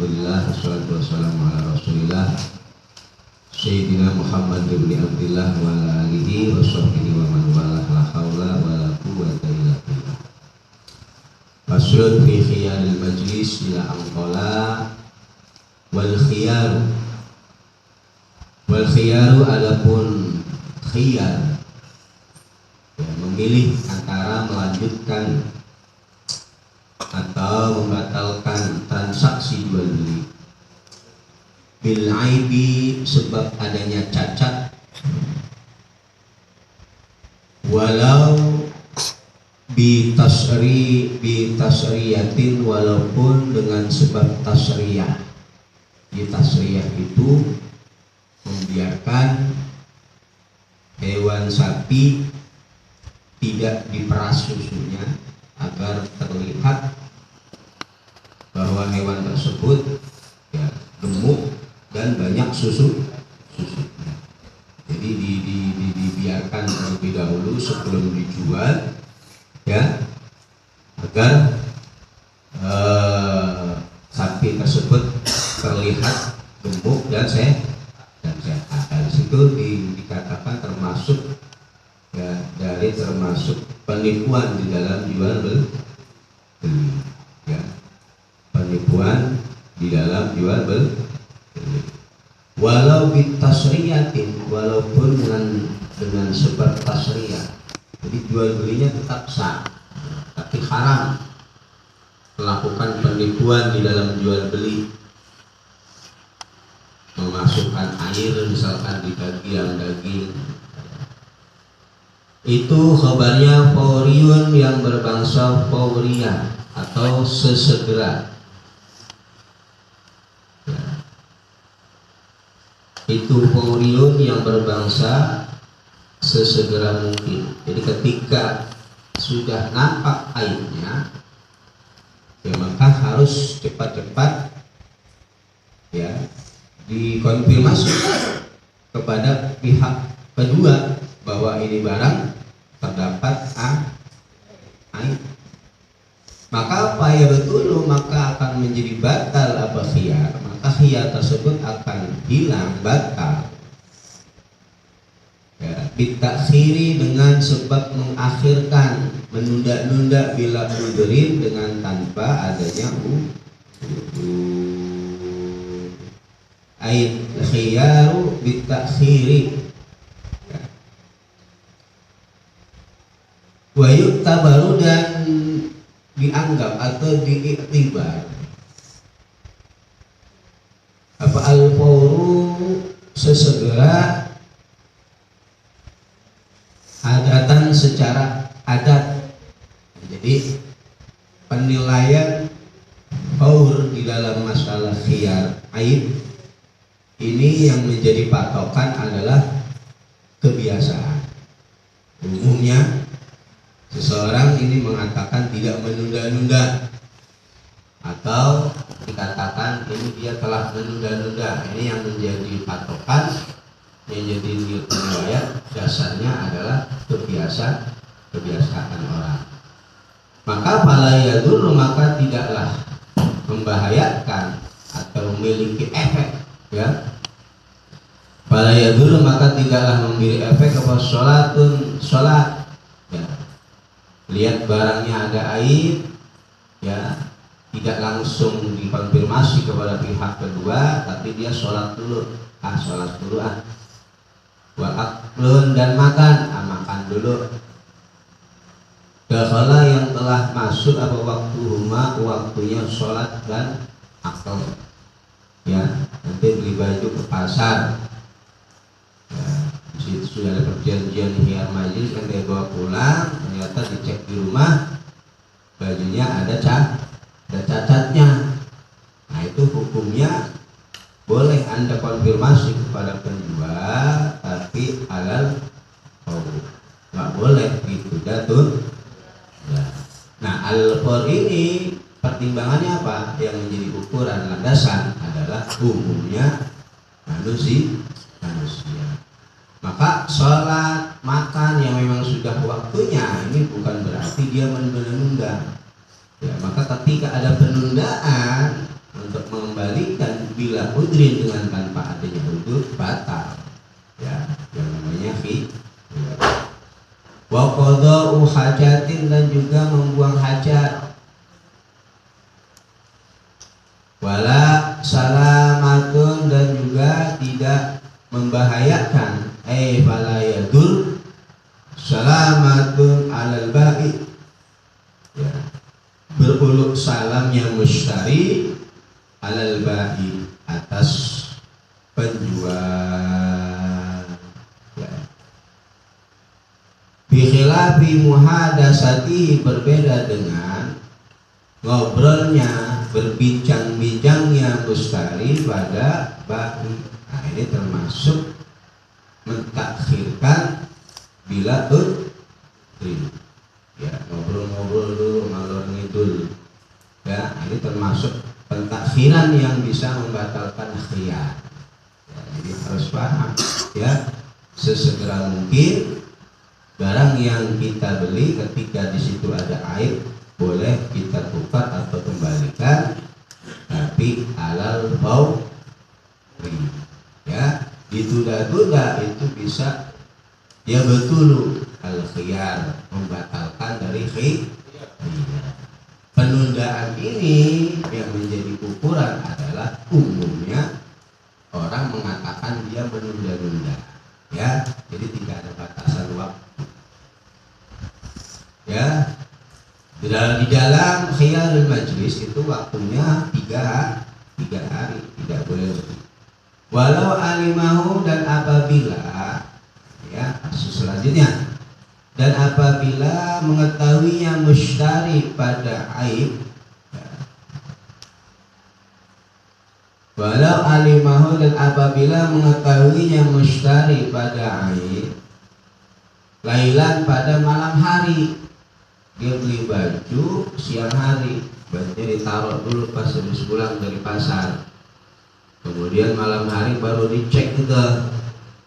Alhamdulillah, wassalatu wassalamu ala Rasulillah Sayyidina Muhammad ibn Abdillah wa ala alihi wa sahbihi wa man walah, la haula wa la quwwata illa billah. Faslun fi khiyaril majlis ila anqala wal khiyaru adapun khiyar, ya, memilih antara melanjutkan atau membatalkan transaksi jual beli bil aibi sebab adanya cacat, walau bi tasriyatin walaupun dengan sebab tasriyah. Di tasriyah itu membiarkan hewan sapi tidak diperas susunya agar terlihat bahwa hewan tersebut, ya, gemuk dan banyak susunya. Jadi dibiarkan terlebih dahulu sebelum dijual, ya, agar sapi tersebut terlihat gemuk dan sehat. Dari situ dikatakan termasuk, ya, dari termasuk penipuan di dalam jual beli, ya, penipuan di dalam jual beli. Walau bitasriyatin, walaupun dengan sebab tasriyah, jadi jual belinya tetap sah, tapi haram melakukan penipuan di dalam jual beli, memasukkan air misalkan di daging. Itu khabarnya fauriyun yang berbangsa fauriyah atau sesegera. Ya. Itu fauriyun yang berbangsa sesegera mungkin. Jadi ketika sudah nampak airnya, ya, maka harus cepat-cepat, ya, dikonfirmasi kepada pihak kedua bahwa ini barang terdapat air. Maka apa ya betul, maka akan menjadi batal apa khiyar, maka khiyar tersebut akan hilang, batal, ya, bitakhiri dengan sebab mengakhirkan, menunda-nunda bila udrin dengan tanpa adanya ait khiyaru bitakhiri, ya. Wa yuktabaru dan dianggap atau diiktibar apa al-fawru sesegera adatan secara adat. Jadi penilaian faur di dalam masalah khiyar aib ini yang menjadi patokan adalah kebiasaan. Umumnya seseorang ini mengatakan tidak menunda-nunda, atau dikatakan ini dia telah menunda-nunda. Ini yang menjadi patokan, yang jadi riwayat dasarnya adalah kebiasaan orang. Maka fala yadur, maka tidaklah membahayakan atau memiliki efek, ya. Fala yadur, maka tidaklah memiliki efek apa sholat, ya. Lihat barangnya ada aib, ya, tidak langsung dikonfirmasi kepada pihak kedua, tapi dia sholat dulu, wa aklun dan makan, makan dulu. Dakhala yang telah masuk apa waktunya sholat dan akal, ya, nanti beli baju ke pasar, ya, di situ sudah ada perjanjian khiyar majlis, yang dia bawa pulang, ternyata dicek di rumah bajunya ada cacatnya. Nah, itu hukumnya boleh Anda konfirmasi kepada penjual, tapi halal nggak boleh gitu jatuh, ya. Nah, al-fur ini pertimbangannya apa? Yang menjadi ukuran landasan adalah umumnya manusia. Maka sholat, makan yang memang sudah waktunya, ini bukan berarti dia menunda-nunda. Ya, maka ketika ada penundaan untuk mengembalikan udrin, dengan tanpa adanya udur batal, ya, yang namanya khiyar. Wa qada'u hajatin, dan juga membuang hajat. Wala salamatun, dan juga tidak membahayakan, fala yadur salamatun alal ba'i, ya, beruluk salamnya mushtari alal ba'i, atas penjual, ya. Bi khilafi muhadasati, berbeda dengan ngobrolnya, berbincang-bincangnya mustari pada ba'i. Nah, ini termasuk mentakhirkan bila udri, ya, ngobrol-ngobrol dulu ngalor ngidul, ya, ini termasuk pentakhiran yang bisa membatalkan khiyar, ya, jadi harus paham, ya, sesegera mungkin barang yang kita beli ketika di situ ada aib boleh kita tukar atau kembalikan, tapi alal fawri, ya, ditunda-tunda itu bisa, ya, betul al khiyar, membatalkan dari khiyar. Penundaan ini yang menjadi ukuran adalah umumnya orang mengatakan dia menunda-nunda, ya, jadi tidak ada batasan waktu, ya. Di dalam khiyarul majlis itu waktunya 3 hari, tidak boleh lebih. Walau alimahu, dan apabila, ya, kasus selanjutnya, dan apabila mengetahuinya mushtari pada aib, ya. Walau alimahu, dan apabila mengetahuinya mushtari pada aib, lailan, pada malam hari, dia beli baju siang hari, bajunya ditaruh dulu pas habis pulang dari pasar, kemudian malam hari baru dicek itu,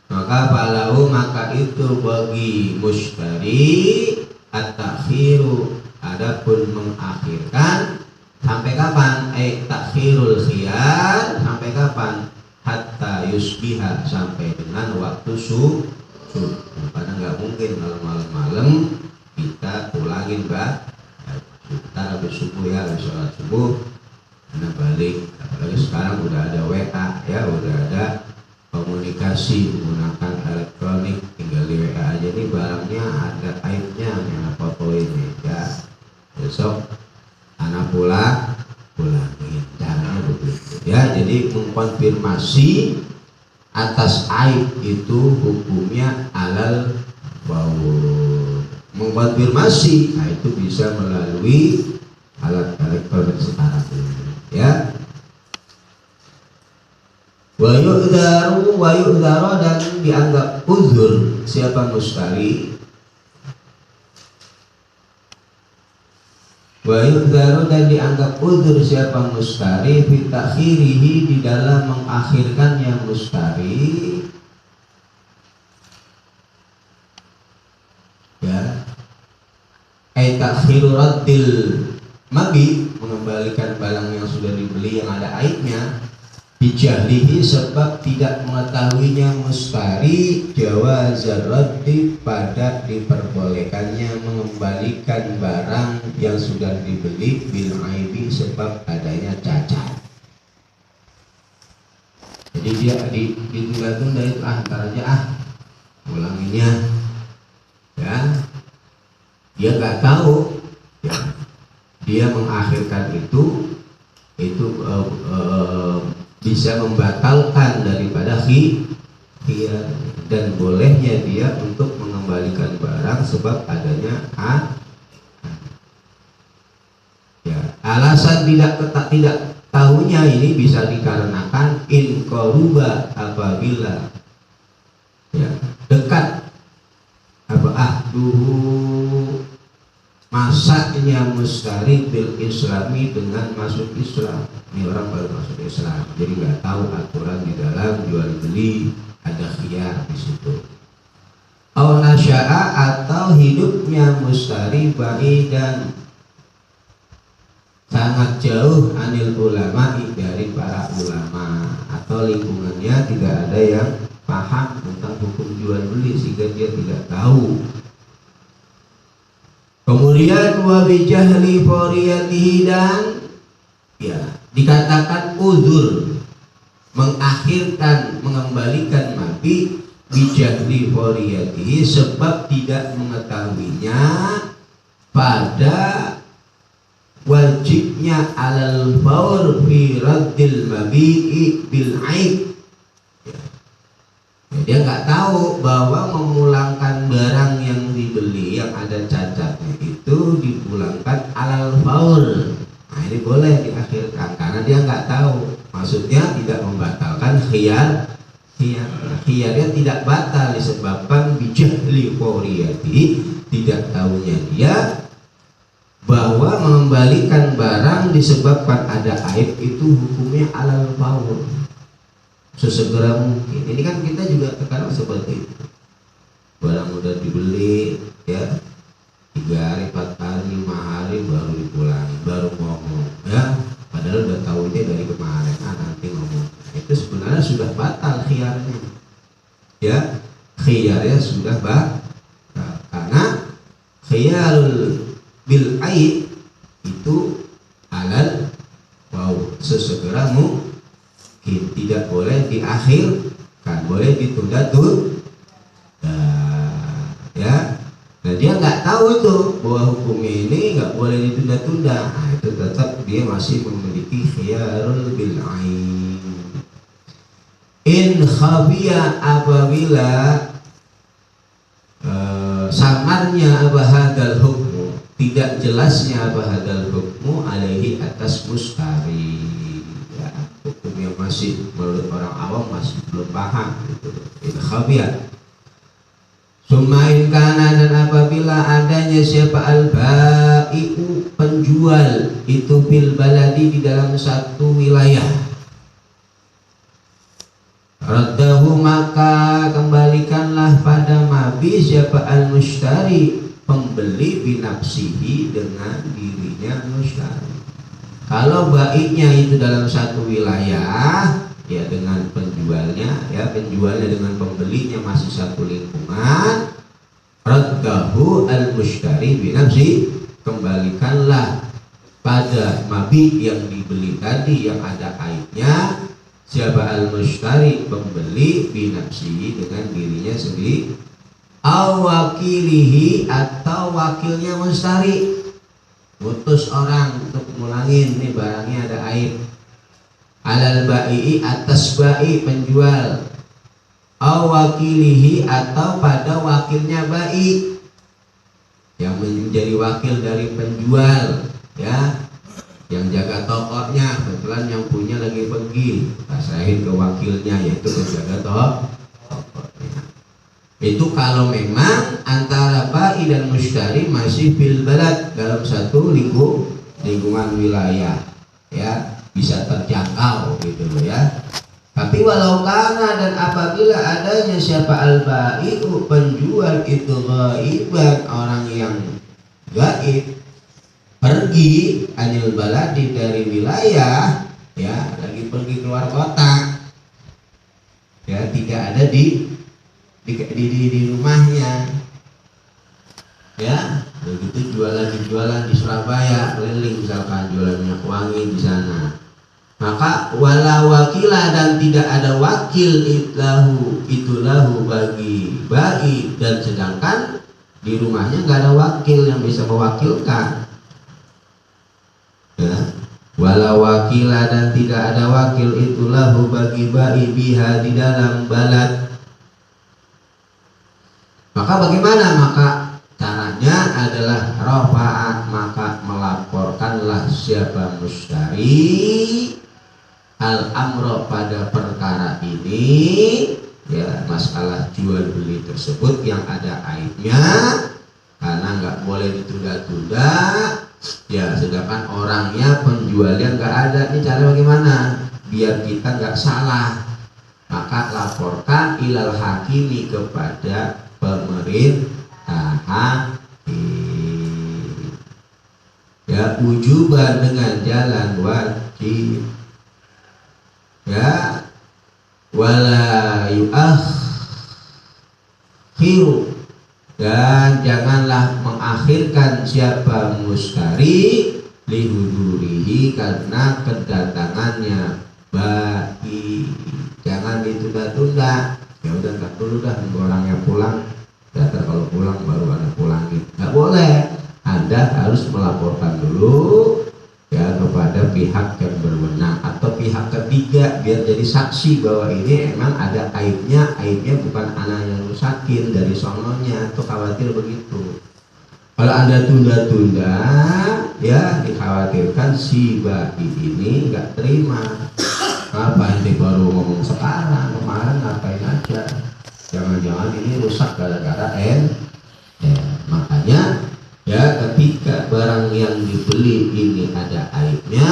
maka falahu, maka itu bagi mushtari at-takhiru, adapun mengakhirkan. Sampai kapan? Takhirul khiyar, sampai kapan? Hatta yusbiha, sampai dengan waktu subuh. Karena nggak mungkin kalau malam-malam kita pulangin, kita habis subuh, ya, habis sholat subuh karena balik. Apalagi sekarang udah ada WA, ya, udah ada komunikasi menggunakan elektronik, tinggal di WA aja, nih barangnya ada aibnya, yang foto ini, ya, besok anak pulangin, caranya begitu, ya. Jadi mengkonfirmasi atas aib itu hukumnya alal baul. Mengkonfirmasi, nah, itu bisa melalui alat elektronik sekarang ini, ya. Wa yu'dharu, dan dianggap uzur siapa mustari. Wa yu'dharu, dan dianggap uzur siapa mustari fi takhirihi, di dalam mengakhirkannya mustari, ya, takhiru raddil mabi, mengembalikan barang yang sudah dibeli yang ada aibnya, bijahlihi, sebab tidak mengetahuinya mustari, jawazar raddi, pada diperbolehkannya mengembalikan barang yang sudah dibeli bil aibi, sebab adanya cacat. Jadi dia ditunda-tunda itu, ntar aja, ulanginya, ya, dia nggak tahu, ya, dia mengakhirkan itu bisa membatalkan daripada khiyar, dan bolehnya dia untuk mengembalikan barang sebab adanya ya. Alasan tidak tahunya ini bisa dikarenakan in qaruba, apabila, ya, dekat ahduhu, masaknya mustari bil islami, dengan masuk Islam. Ini orang baru masuk Islam, jadi nggak tahu aturan di dalam jual beli, ada khiyar di situ. Au nasya'a, atau hidupnya mustari ba'idan, sangat jauh anil ulama, dari para ulama, atau lingkungannya tidak ada yang paham tentang hukum jual beli sehingga dia tidak tahu. Kemudian wa bijahli fariyatihi, dan ya dikatakan uzur, mengakhirkan, mengembalikan mabi, bijahli fariyatihi, sebab tidak mengetahuinya pada wajibnya alal faur fi raddil mabi'i bil aib. Ya, dia nggak tahu bahwa memulangkan barang yang dibeli yang ada cacatnya itu dipulangkan alal faur. Nah ini boleh diakhirkan karena dia nggak tahu. Maksudnya tidak membatalkan khiyar. Khiyarnya tidak batal disebabkan bijahli fauriyati, tidak tahunya dia bahwa mengembalikan barang disebabkan ada aib itu hukumnya alal faur, sesegera mungkin. Ini kan kita juga terkadang seperti itu, barang udah dibeli ya 3 hari, 4 hari, 5 hari baru dipulangi, baru ngomong ya, padahal udah tahunya dari kemarin, nanti ngomong. Itu sebenarnya sudah batal khiyarnya ya, khiyarnya sudah batal karena khiyarul bil aib itu halal wow, sesegera mungkin, tidak boleh diakhirkan, boleh ditunda tuh ya. Nah dia nggak tahu itu bahwa hukumnya ini nggak boleh ditunda-tunda. Nah itu tetap dia masih memiliki khiyarul bil aib. In khabiya, apabila samarnya bahadal hukmu, tidak jelasnya bahadal hukmu alaihi, atas mustari ya, hukum yang masih menurut orang awam masih belum paham gitu. In khabiya sumain kana, dan apabila adanya siapa al-bai'u, penjual itu bil baladi, di dalam satu wilayah, raddahu, maka kembalikanlah pada mabi siapa al-mushtari, pembeli, binafsihi, dengan dirinya mushtari. Kalau baiknya itu dalam satu wilayah ya, dengan penjualnya ya, penjualnya dengan pembelinya masih satu lingkungan, raddahu al-mushtari binafsi, kembalikanlah pada mabi yang dibeli tadi yang ada aibnya siapa al-mushtari, pembeli, binafsihi, dengan dirinya sendiri, awakilihi, atau wakilnya mushtari, utus orang untuk ngulangin nih barangnya ada aib, alal ba'i, atas ba'i, penjual, awakilihi, atau pada wakilnya ba'i yang menjadi wakil dari penjual ya, yang jaga tokonya, kebetulan yang punya lagi pergi, pasrahin ke wakilnya, yaitu penjaga tokonya. Itu kalau memang antara ba'i dan mushtari masih bil balad, dalam satu lingkungan wilayah ya, bisa terjangkau gitu loh ya. Tapi walau karena, dan apabila adanya siapa al-ba'i'u, penjual itu ghaiban, orang yang gaib, pergi anil baladi, dari wilayah ya, lagi pergi keluar kota ya, tidak ada di rumahnya ya, begitu jualan di Surabaya, keliling misalkan jualan minyak wangi di sana, maka wala wakila, dan tidak ada wakil itu lahu bagi ba'i, dan sedangkan di rumahnya nggak ada wakil yang bisa mewakilkan ya, wala wakila, dan tidak ada wakil itu lahu bagi ba'i biha, di dalam balad, maka bagaimana? Maka caranya adalah rafa'at, maka melaporkanlah siapa mushtari al-amro, pada perkara ini ya, masalah jual beli tersebut yang ada aibnya, karena nggak boleh ditunda-tunda ya, sedangkan orangnya, penjualnya nggak ada. Ini cara bagaimana biar kita nggak salah? Maka laporkan ilal hakimi, kepada pemerintah hakim ya, wujuban dengan jalan wajib, ya. Wala yuakhiru, dan janganlah mengakhirkan siapa mustari lihudurihi karena kedatangannya baik, jangan ditunda-tunda. Ya udah nggak dulu dah, nunggu orangnya pulang, datang kalau pulang baru Anda pulangin, nggak boleh. Anda harus melaporkan dulu ya kepada pihak yang berwenang atau pihak ketiga biar jadi saksi bahwa ini emang ada aibnya bukan anak yang rusakin dari sononya, tuh khawatir begitu. Kalau Anda tunda-tunda ya dikhawatirkan si bayi ini nggak terima. Ngapain sih baru ngomong sekarang, kemarin ngapain aja, jangan-jangan ini rusak gara-gara makanya ya ketika barang yang dibeli ini ada aibnya,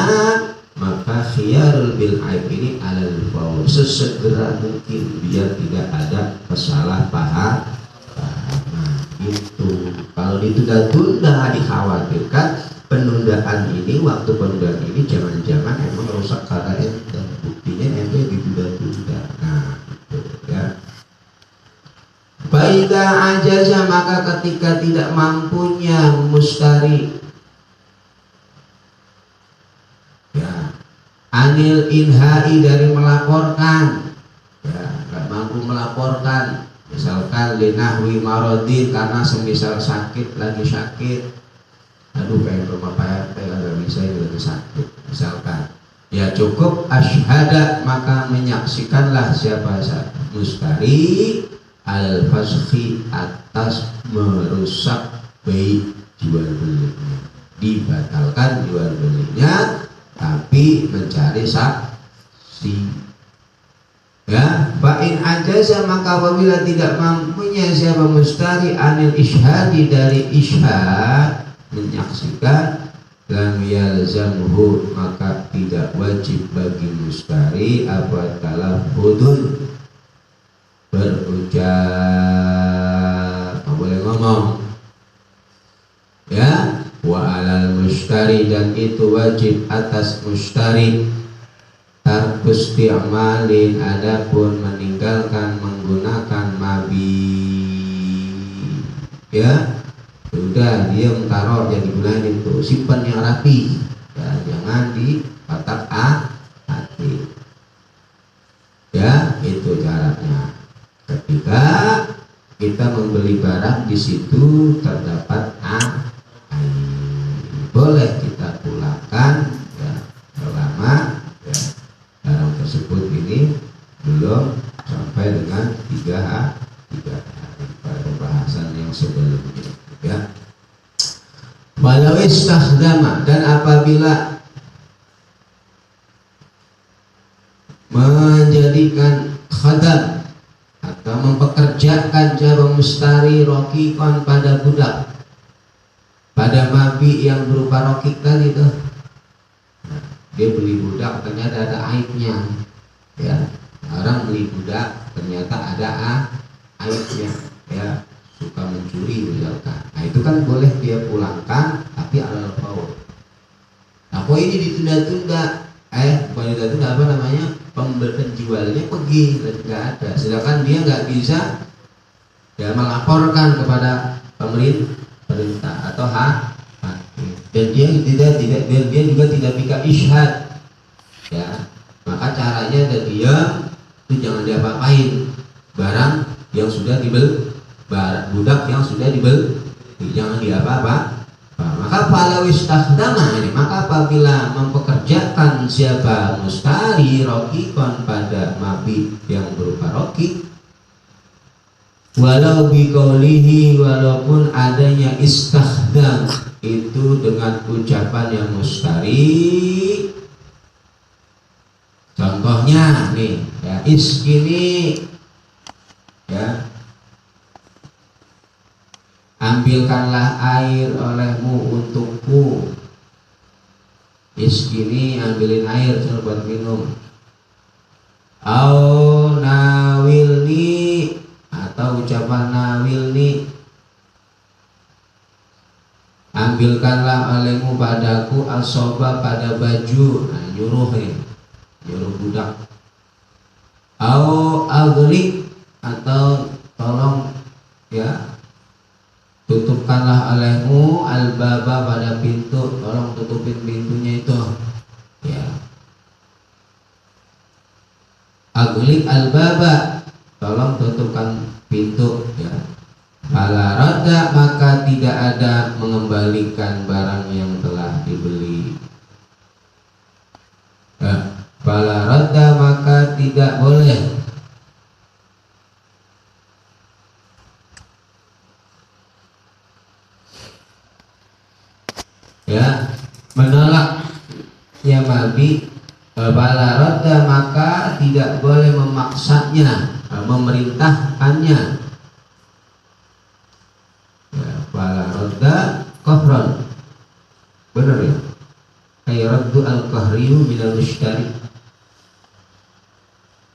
maka khiyarul bil aib ini alal faur, sesegera mungkin biar tidak ada kesalahpahaman. Itu kalau ditunda-tunda dikhawatirkan penundaan ini, waktu penundaan ini jangan-jangan emang rusak karena ente, buktinya ente ditunda-tunda. Nah itu ya. Faida ajaza, maka ketika tidak mampunya mustari ya anil inhai dari melaporkan, ya nggak mampu melaporkan, misalkan linahwi marodin karena semisal sakit, lagi sakit, aduh pengen rumah PRT agak bisa, ini lagi sakit misalkan, ya cukup asyhada, maka menyaksikanlah siapa mustari al-fasfi, atas merusak baik jual belinya, dibatalkan jual belinya tapi mencari saksi ya. Fa'in ajaza, maka apabila tidak mampunya siapa mustari anil isyhadi dari isyhad menyaksikan, lam yalzamhu, maka tidak wajib bagi mustari apa talafudun, berucap, nggak boleh ngomong ya. Wa alal mustari, dan itu wajib atas mustari, tarkus di'amalin, adapun meninggalkan menggunakan mabi ya. Sudah dia taruh, jadi gunain itu, simpan yang rapi ya, jangan dipatak hati ya. Itu caranya. Ketika kita membeli barang di situ terdapat boleh kita pulangkan ya, selama ya, barang tersebut ini belum sampai dengan 3 hari pada pembahasan yang sebelumnya ya. Walau istakhdama, dan apabila menjadikan khadam atau mempekerjakan jabang mustari rokikon pada budak, pada mabi yang berupa rokik tadi tuh, nah, dia beli budak ternyata ada aibnya ya. Orang beli budak ternyata ada aibnya ya, suka mencuri misalkan, nah itu kan boleh dia pulangkan tapi alal faur. Nah kok ini ditunda-tunda, bukan ditunda-tunda, apa namanya, penjualnya pergi nggak ada, sedangkan dia nggak bisa ya melaporkan kepada pemerintah atau dan dia juga tidak bisa isyhad ya. Maka caranya ada dia itu jangan diapa-apain barang yang sudah dibeli, budak yang sudah dibeli jangan diapa-apa. Maka kalau istakhdama ini, maka apabila mempekerjakan siapa mustari rokikon pada mabi yang berupa rokik, walau biqaulihi, walaupun adanya istakhdam itu dengan ucapan yang mustari. Contohnya nih ya, iskini ya, ambilkanlah air olehmu untukku. Iskini, ambilin air buat minum. Au nawilni, atau ucapan nawilni, ambilkanlah olehmu padaku asoba pada baju, nah, nyuruh budak, au agrik atau tolong ya tutupkanlah olehmu albaba pada pintu, tolong tutupin pintunya itu ya. Aglik albaba, tolong tutupkan pintu ya. Fala radda, maka tidak ada mengembalikan barang yang telah dibeli. Fala radda, maka tidak boleh ya menolak ya mabi. Fala radda, maka tidak boleh memaksanya, memerintahkannya. Ya, fala radda kafran, benar ya, ay raddu al qahriyu minal mushtari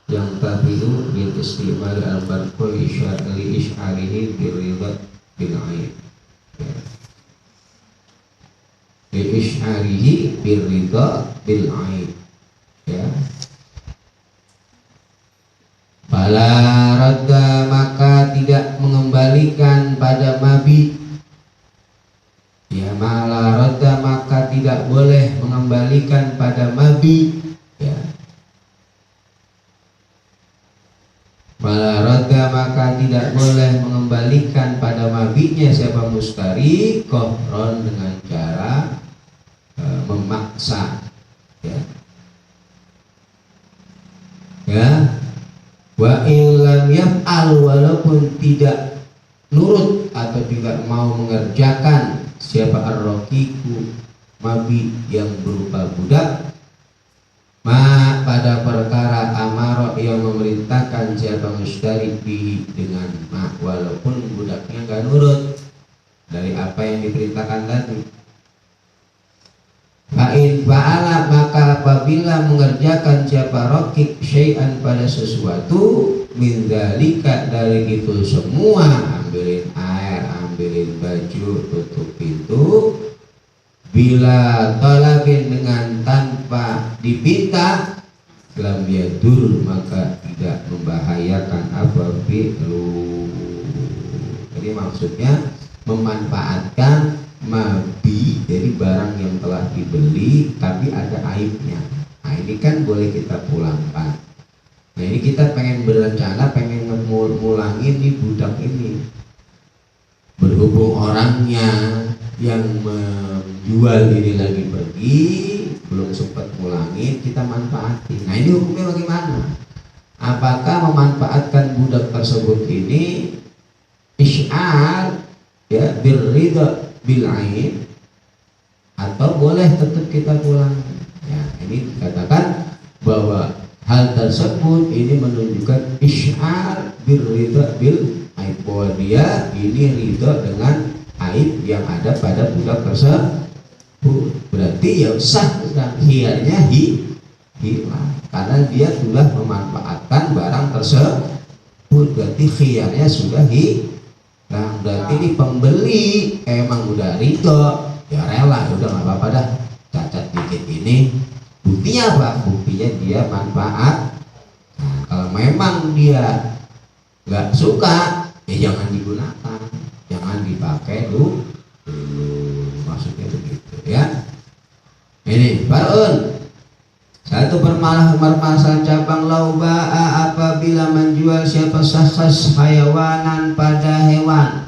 yang tabi'u bil istimal al barqu li ish'arihi bil ridha bil ayn li ish'arihi bil ridha bil ayn ya. Fala radda, maka tidak mengembalikan pada mabi ya. Mala radda, maka tidak boleh mengembalikan pada mabi ya. Fala radda, maka tidak boleh mengembalikan pada mabinya siapa mustari kohron dengan cara memaksa ya. Ya, wa illam yaf'al, walaupun tidak nurut atau tidak mau mengerjakan siapa ar-raqiqu mabi yang berupa budak, ma pada perkara amaro yang memerintahkan siapa mustari bihi dengan ma, walaupun budaknya gak nurut dari apa yang diperintahkan tadi. Fa'in fa'ala, maka apabila mengerjakan siapa raqiq syai'an pada sesuatu min dzalika, dari itu semua, ambilin air, ambilin baju, tutup pintu, bila talabin dengan tanpa dipinta, lam yadur, maka tidak membahayakan apa fi'lu. Jadi maksudnya memanfaatkan mabi dari barang yang telah dibeli tapi ada aibnya. Nah ini kan boleh kita pulangkan. Nah ini kita pengen berencana, pengen ngulangin nih budak ini. Berhubung orangnya yang menjual ini lagi pergi, belum sempat ngulangin, kita manfaatin. Nah ini hukumnya bagaimana? Apakah memanfaatkan budak tersebut ini isy'ar ya birridha bil ain, atau boleh tetap kita pulang ya. Ini dikatakan bahwa hal tersebut ini menunjukkan isy'ar birridha bil ain, bahwa dia ini ridha dengan aib yang ada pada budak tersebut. Berarti ya sah, khiyarnya hilang karena dia sudah memanfaatkan barang tersebut, berarti khiyarnya sudah hilang. Nah, berarti ini pembeli emang udah ridho, ya rela, ya udah nggak apa-apa dah, cacat dikit ini. Buktinya apa? Buktinya dia manfaat. Nah, kalau memang dia nggak suka, ya jangan digunakan, jangan dipakai dulu. Maksudnya begitu ya. Ini Farun. Satu permasalahan cabang lauba'a, apabila menjual siapa sahas hayawanan pada hewan,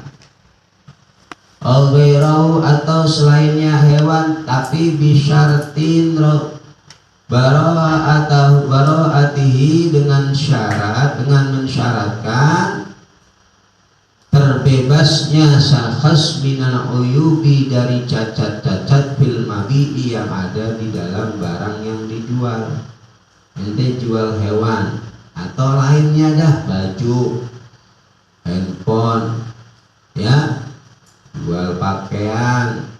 al-ghairau atau selainnya hewan, tapi bisyartin bara'atihi, dengan syarat, dengan mensyaratkan terbebasnya sahas minal uyubi, dari cacat-cacat fil mabi'i yang ada di dalam barang yang dijual. Ente jual hewan atau lainnya dah, baju, handphone ya, jual pakaian,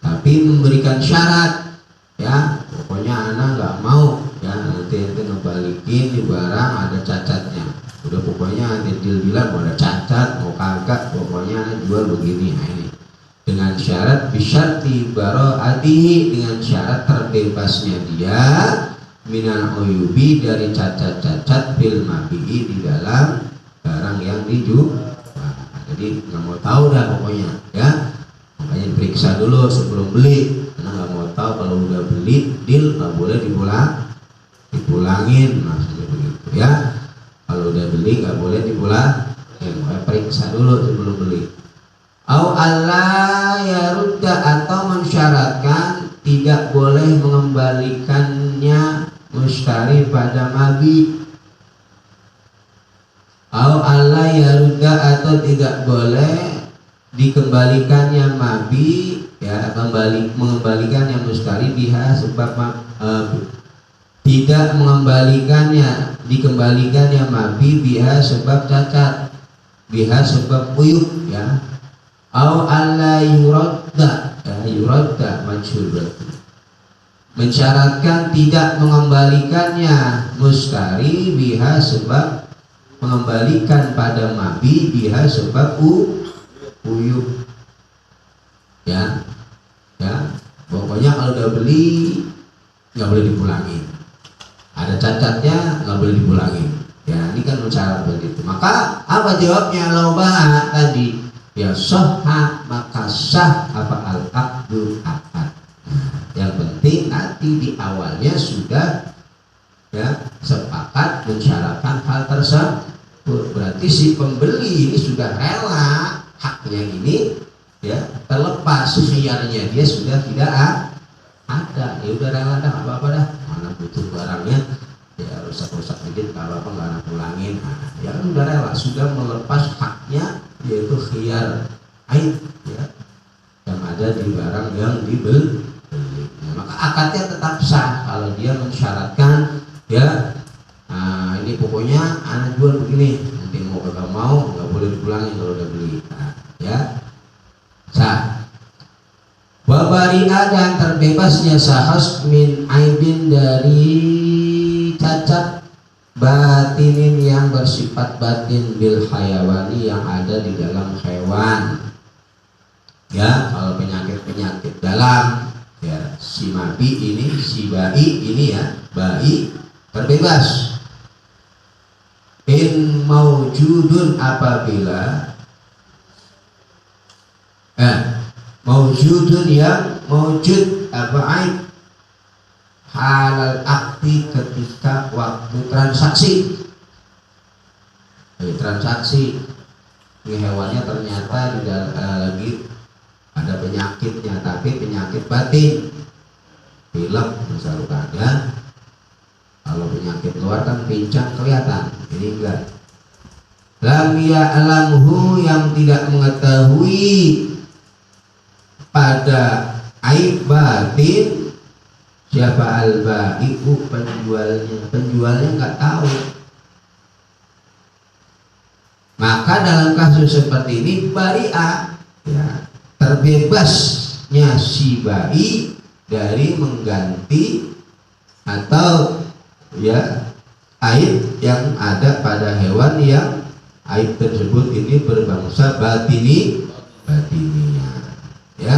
tapi memberikan syarat ya, pokoknya anak nggak mau ya nanti ente ngebalikin di barang ada cacatnya. Udah pokoknya nanti deal-dealan mau ada cacat mau kagak, pokoknya anak jual begini. Nah ini dengan syarat bisyarti baro'atihi, dengan syarat terbebasnya dia minal uyubi, dari cacat-cacat bil mabi'i, di dalam barang yang dijual. Jadi nggak mau tahu dah pokoknya ya, makanya diperiksa dulu sebelum beli, karena nggak mau tahu kalau udah beli deal nggak boleh dipulangin, maksudnya begitu ya. Kalau udah beli nggak boleh dipulangin, periksa dulu sebelum beli. Au Allah yarudda, atau mensyaratkan tidak boleh mengembalikannya mustari pada mabi. Au Allah yarudda, atau tidak boleh dikembalikannya mabi, ya, mengembalikannya mustari biha sebab tidak dikembalikannya mabi biha sebab cacat, biha sebab uyuk, ya. Au alla yuradda, yuradda majhul berarti. Mensyaratkan tidak mengembalikannya mustari biha sebab mengembalikan pada mabi biha sebab uyub, ya, ya. Pokoknya kalau udah beli nggak boleh dipulangin, ada cacatnya nggak boleh dipulangin, ya. Ini kan syarat begitu. Maka apa jawabnya? Laubah tadi, ya sahha, maka sah apa al-aqdu, akad. Yang penting nanti di awalnya sudah, ya, sepakat mensyaratkan hal tersebut. Berarti si pembeli ini sudah rela haknya ini, ya, terlepas khiyarnya dia sudah tidak ada. Ya udah rela dah, apa-apa dah, mana butuh barangnya, ya rusak-rusak dikit nggak apa-apa, nggak ada pulangin. Ya udah rela, sudah melepas haknya, yaitu khiyar aib, ya, yang ada di barang yang dibeli. Maka akadnya tetap sah kalau dia mensyaratkan, ya, ini pokoknya anak jual begini, nanti mau kagak mau nggak boleh dipulangin kalau udah beli, ya, sah. Wabari'a, dan terbebasnya sahas min aibin, dari cacat batinin yang bersifat batin bil hayawani, yang ada di dalam hewan, ya. Kalau penyakit dalam, ya, si mabi ini, si bayi ini, ya, bayi terbebas. In maujudun, apabila maujudun, yang maujud apa aib halal akti, ketika waktu transaksi. Transaksi ini hewannya ternyata di dalam lagi ada penyakitnya, tapi penyakit batin, pilek misalnya. Kalau penyakit luar kan pincang kelihatan, ini enggak. Lam ya'lamhu, yang tidak mengetahui pada aib batin, siapa al-bai'u, penjualnya enggak tahu. Maka dalam kasus seperti ini bari'a, ya, terbebasnya si bayi dari mengganti atau, ya, aib yang ada pada hewan yang aib tersebut ini berbangsa batininya, ya,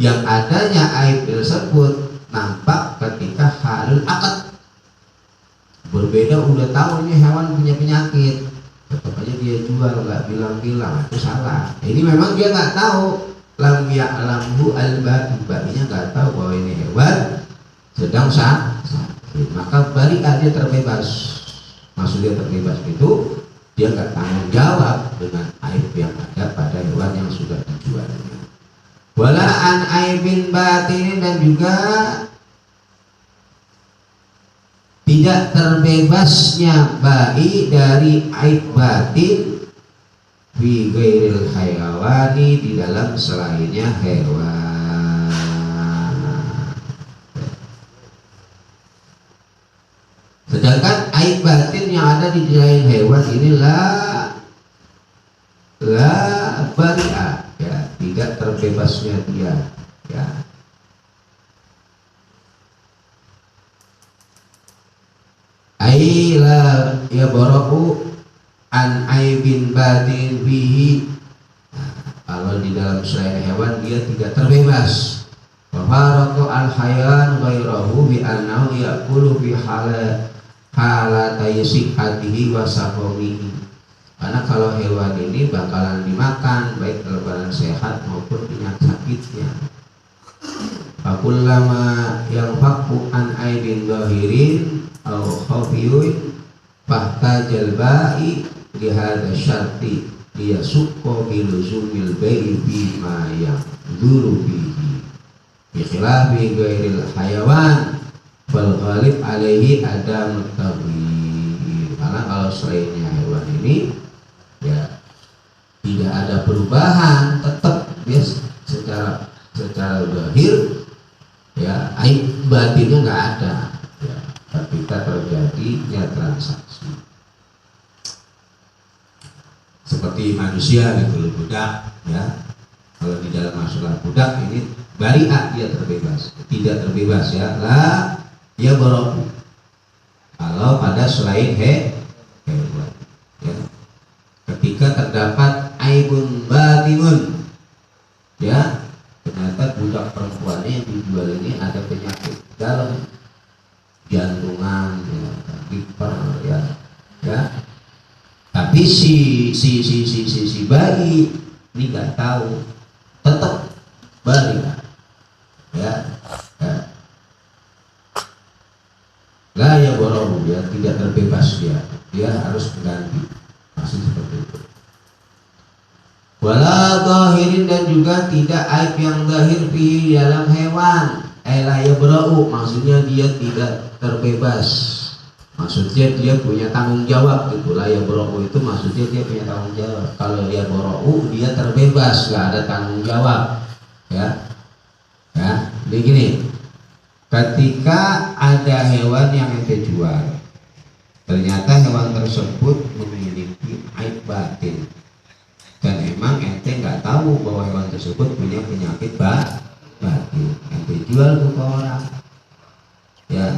yang adanya aib tersebut nampak ketika halul akad. Berbeda, udah tahu ini hewan punya penyakit, tetap aja dia jual, nggak bilang-bilang, itu salah. Ini memang dia nggak tahu, lam ya'lamhu al-ba'inya nggak tahu bahwa ini hewan sedang sakit, maka bari'ah, dia terbebas. Maksudnya terbebas itu dia nggak tanggung jawab dengan aib yang ada pada hewan yang sudah dijualnya. Wala an aibin batinin, dan juga tidak terbebasnya bayi dari aib batin fi ghairil hayawani, di dalam selainnya hewan. Sedangkan aib batin yang ada di selain hewan inilah la bari'ah, ya, tidak terbebasnya dia, ya. Aila ya baraku an aibin batin bihi, Kalau di dalam selain hewan dia tidak terbebas. Wa faraqu al hayawan ghairahu bi annahu ya'kulu fi halatay sihhatihi wa saqamihi. Karena kalau hewan ini bakalan dimakan baik dalam keadaan sehat maupun penyakit sakitnya. Fakullama yang faku an aibin zahirin au khafiyun fahtajal ba'i lihada syarti dia sukko biluzumil ba'i bima yang dulu bihi bikhilafi gairil hayawan wal ghalib alaihi ada mutawi. Karena kalau selainnya hewan ini ya tidak ada perubahan, tetap dia secara zahir ya aib batinnya nggak ada ya, ketika terjadinya transaksi seperti manusia gitu loh, budak ya. Kalau di dalam masalah budak ini bari'ah dia terbebas, tidak terbebas ya lah ya borobu. Kalau pada selain hewan ya, ketika terdapat aibun batinun ya, ternyata budak perempuannya yang dijual ini ada penyakit dalam jantungan ya, hiper ya. Tapi si bayi ini nggak tahu, tetap balik ya. Lah ya borobu ya, tidak terbebas dia harus mengganti, masih seperti itu. Wala zahirin dan juga tidak aib yang zahir di dalam hewan. La yabra'u maksudnya dia tidak terbebas. Maksudnya dia punya tanggung jawab gitu. La yabra'u itu maksudnya dia punya tanggung jawab. Kalau dia bora'u dia terbebas, nggak ada tanggung jawab. Ya. Ya, begini. Ketika ada hewan yang ente jual, ternyata hewan tersebut memiliki aib batin. Dan emang ente nggak tahu bahwa hewan tersebut punya penyakit batin, ente jual ke orang, ya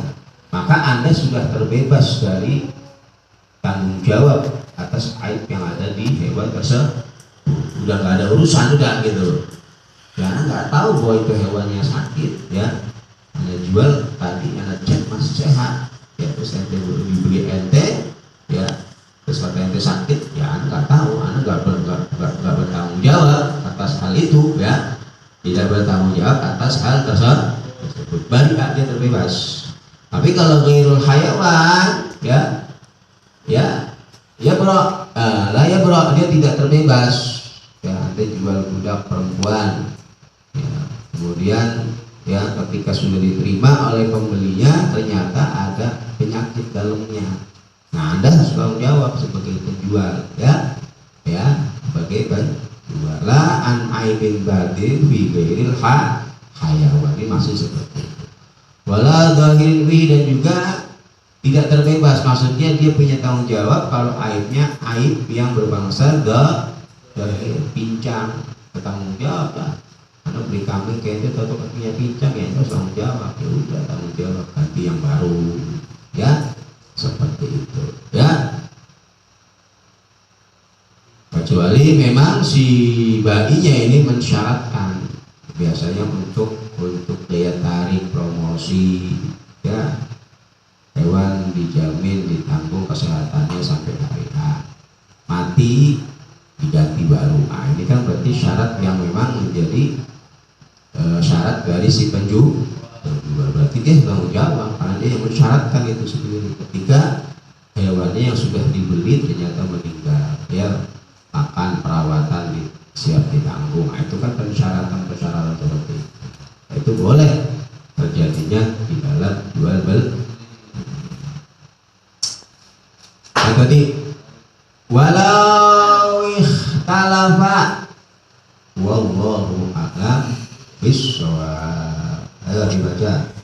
maka anda sudah terbebas dari tanggung jawab atas aib yang ada di hewan tersebut. Udah nggak ada urusan udah gitu, ya anda nggak tahu bahwa itu hewannya sakit ya. Anda jual tadi, anda cek masih sehat, ya terus ente dibeli ente, ya terus kata ente sakit, ya anda nggak tahu, anda nggak bertanggung jawab atas hal itu ya, tidak bertanggung jawab atas hal tersebut, balik dia terbebas. Tapi kalau ghairul hayawan ya bro, lah ya bro, dia tidak terbebas ya. Anda jual budak perempuan ya, kemudian ya ketika sudah diterima oleh pembelinya ternyata ada penyakit dalamnya. Nah, anda harus tanggung jawab sebagai penjual ya sebagai penjual. La an aibin batin fi ghairil hayawan, ini masih seperti itu. Wala zahirin wi, dan juga tidak terbebas, maksudnya dia punya tanggung jawab kalau aibnya aib yang berbangsa dari pincang, bertanggung jawab lah. Karena beli kambing kayak itu atau punya pincang ya itu tanggung jawab, ya udah tanggung jawab ganti yang baru ya, seperti itu ya. Kecuali memang si bayinya ini mensyaratkan biasanya untuk daya tarik promosi ya, hewan dijamin ditanggung kesehatannya sampai hari H, mati diganti baru. Nah ini kan berarti syarat yang memang menjadi syarat dari si penjual, berarti dia tanggung jawab karena dia yang mensyaratkan itu sendiri. Ketika hewannya yang sudah dibeli ternyata meninggal, dia makan perawatan siap ditanggung, nah, itu kan persyaratan seperti itu. Itu boleh terjadinya di dalam jual beli. Nah, tadi walau ikhtalafa wallahu a'lam bishawab. Ayo dibaca.